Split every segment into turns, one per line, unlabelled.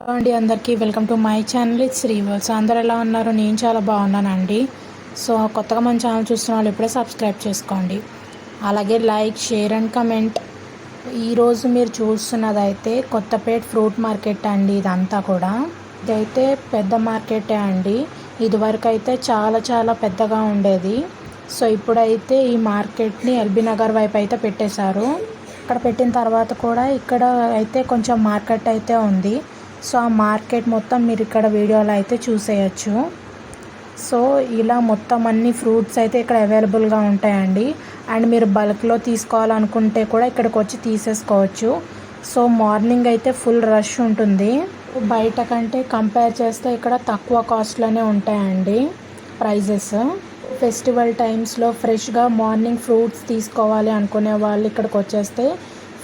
అండి అందరికీ welcome to my channel it's శ్రీవల్స్. అందరు ఎలా ఉన్నారు? నేను చాలా బాగున్నానండి. సో కొత్తగా మన ఛానల్ చూస్తున్న వాళ్ళు ఇప్పుడే సబ్స్క్రైబ్ చేసుకోండి. అలాగే లైక్, షేర్ అండ్ కమెంట్. ఈరోజు మీరు చూస్తున్నదైతే కొత్తపేట ఫ్రూట్ మార్కెట్ అండి. ఇదంతా కూడా ఇదైతే పెద్ద మార్కెటే అండి. ఇదివరకు అయితే చాలా చాలా పెద్దగా ఉండేది. సో ఇప్పుడైతే ఈ మార్కెట్ని ఎల్బీ నగర్ వైపు అయితే పెట్టేశారు. ఇక్కడ పెట్టిన తర్వాత కూడా ఇక్కడ అయితే కొంచెం మార్కెట్ అయితే ఉంది. సో ఆ మార్కెట్ మొత్తం మీరు ఇక్కడ వీడియోలో అయితే చూసేయచ్చు. సో ఇలా మొత్తం అన్ని ఫ్రూట్స్ అయితే ఇక్కడ అవైలబుల్గా ఉంటాయండి. అండ్ మీరు బల్క్లో తీసుకోవాలనుకుంటే కూడా ఇక్కడికి వచ్చి తీసేసుకోవచ్చు. సో మార్నింగ్ అయితే ఫుల్ రష్ ఉంటుంది. బయట కంటే కంపేర్ చేస్తే ఇక్కడ తక్కువ కాస్ట్లోనే ఉంటాయండి ప్రైజెస్. ఫెస్టివల్ టైమ్స్లో ఫ్రెష్గా మార్నింగ్ ఫ్రూట్స్ తీసుకోవాలి అనుకునే వాళ్ళు ఇక్కడికి వచ్చేస్తే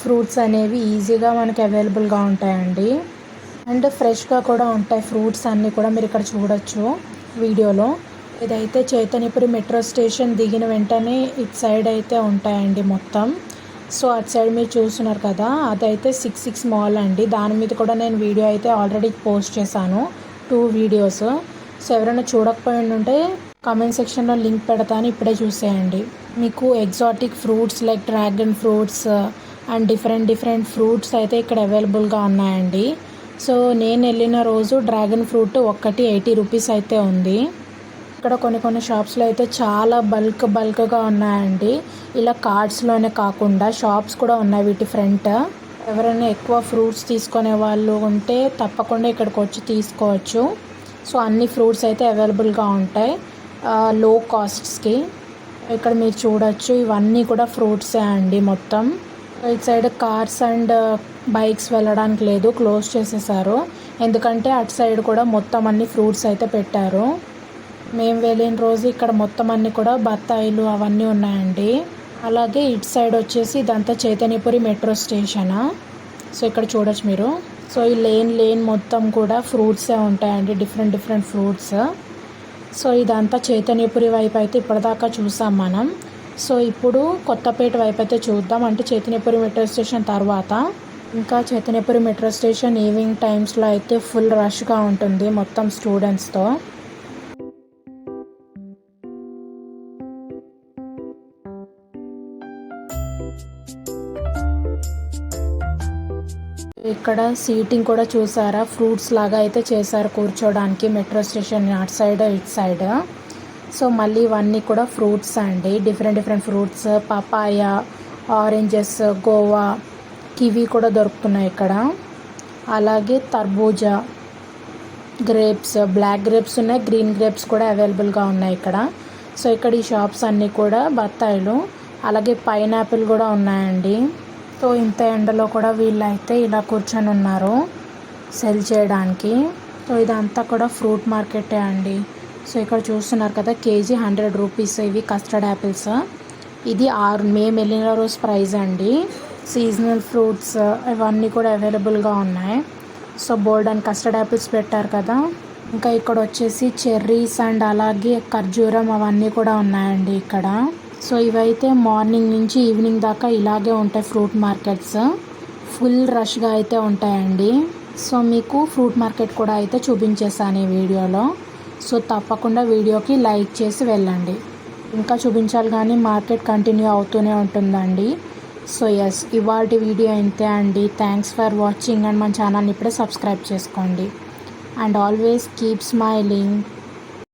ఫ్రూట్స్ అనేవి ఈజీగా మనకి అవైలబుల్గా ఉంటాయండి. అండ్ ఫ్రెష్గా కూడా ఉంటాయి ఫ్రూట్స్ అన్నీ కూడా మీరు ఇక్కడ చూడొచ్చు వీడియోలో. ఇదైతే చైతన్యపురి మెట్రో స్టేషన్ దిగిన వెంటనే ఇటు సైడ్ అయితే ఉంటాయండి మొత్తం. సో అటు సైడ్ మీరు చూస్తున్నారు కదా, అదైతే 66 మాల్ అండి. దాని మీద కూడా నేను వీడియో అయితే ఆల్రెడీ పోస్ట్ చేశాను, 2 వీడియోస్. సో ఎవరైనా చూడకపోయి ఉంటే కామెంట్ సెక్షన్లో లింక్ పెడతాను, ఇప్పుడే చూసేయండి. మీకు exotic fruits like dragon fruits and different fruits అయితే ఇక్కడ అవైలబుల్గా ఉన్నాయండి. సో నేను వెళ్ళిన రోజు డ్రాగన్ ఫ్రూట్ ఒక్కటి 80 రూపీస్ అయితే ఉంది. ఇక్కడ కొన్ని షాప్స్లో అయితే చాలా బల్క్గా ఉన్నాయండి. ఇలా కార్డ్స్లోనే కాకుండా షాప్స్ కూడా ఉన్నాయి వీటి ఫ్రంట్. ఎవరైనా ఎక్కువ ఫ్రూట్స్ తీసుకునే వాళ్ళు ఉంటే తప్పకుండా ఇక్కడికి వచ్చి తీసుకోవచ్చు. సో అన్ని ఫ్రూట్స్ అయితే అవైలబుల్గా ఉంటాయి లో కాస్ట్స్కి. ఇక్కడ మీరు చూడొచ్చు, ఇవన్నీ కూడా ఫ్రూట్సే అండి మొత్తం. ఇటు సైడ్ కార్స్ అండ్ బైక్స్ వెళ్ళడానికి లేదు, క్లోజ్ చేసేసారు. ఎందుకంటే అటు సైడ్ కూడా మొత్తం అన్ని ఫ్రూట్స్ అయితే పెట్టారు. మేము వెళ్ళిన రోజు ఇక్కడ మొత్తం అన్ని కూడా బత్తాయిలు అవన్నీ ఉన్నాయండి. అలాగే ఇటు సైడ్ వచ్చేసి ఇదంతా చైతన్యపురి మెట్రో స్టేషన్. సో ఇక్కడ చూడొచ్చు మీరు. సో ఈ లేన్ మొత్తం కూడా ఫ్రూట్సే ఉంటాయండి, డిఫరెంట్ ఫ్రూట్స్. సో ఇదంతా చైతన్యపురి వైపు అయితే ఇప్పటిదాకా చూసాం మనం. సో ఇప్పుడు కొత్తపేట వైపు అయితే చూద్దాం. అంటే చైతన్యపురి మెట్రో స్టేషన్ తర్వాత ఇంకా చైతన్యపురి మెట్రో స్టేషన్ ఈవినింగ్ టైమ్స్లో అయితే ఫుల్ రష్గా ఉంటుంది మొత్తం స్టూడెంట్స్తో. ఇక్కడ సీటింగ్ కూడా చూసారా, ఫ్రూట్స్ లాగా అయితే చేశారు కూర్చోడానికి మెట్రో స్టేషన్ అటు సైడ్ ఇటు సైడ్. సో మళ్ళీ ఇవన్నీ కూడా ఫ్రూట్స్ అండి, different fruits. Papaya, oranges, guava, kiwi కూడా దొరుకుతున్నాయి ఇక్కడ. అలాగే తర్బూజా, గ్రేప్స్, బ్లాక్ గ్రేప్స్ ఉన్నాయి, గ్రీన్ గ్రేప్స్ కూడా అవైలబుల్గా ఉన్నాయి ఇక్కడ. సో ఇక్కడ ఈ షాప్స్ అన్నీ కూడా బత్తాయిలు, అలాగే పైనాపిల్ కూడా ఉన్నాయండి. సో ఇంత ఎండలో కూడా వీళ్ళైతే ఇలా కూర్చొని ఉన్నారు సెల్ చేయడానికి. సో ఇదంతా కూడా ఫ్రూట్ మార్కెటే అండి. సో ఇక్కడ చూస్తున్నారు కదా, కేజీ 100 రూపీస్ ఇవి కస్టర్డ్ యాపిల్స్. ఇది మేము వెళ్ళిన రోజు ప్రైస్ అండి. సీజనల్ ఫ్రూట్స్ ఇవన్నీ కూడా అవైలబుల్గా ఉన్నాయి. So bold and custard apples పెట్టారు కదా. ఇంకా ఇక్కడ వచ్చేసి చెర్రీస్ అండ్ అలాగే ఖర్జూరం అవన్నీ కూడా ఉన్నాయండి ఇక్కడ. సో ఇవైతే మార్నింగ్ నుంచి ఈవినింగ్ దాకా ఇలాగే ఉంటాయి ఫ్రూట్ మార్కెట్స్. ఫుల్ రష్గా అయితే ఉంటాయండి. సో మీకు ఫ్రూట్ మార్కెట్ కూడా అయితే చూపించేసాను ఈ వీడియోలో. సో తప్పకుండా వీడియోకి లైక్ చేసి వెళ్ళండి. ఇంకా చూపించాలి కానీ మార్కెట్ కంటిన్యూ అవుతూనే ఉంటుందండి. సో ఎస్, ఇవాల్టి వీడియో ఇంతే అండి. థ్యాంక్స్ ఫర్ వాచింగ్ అండ్ మన ఛానల్ని ఇప్పుడే సబ్స్క్రైబ్ చేసుకోండి. And always keep smiling.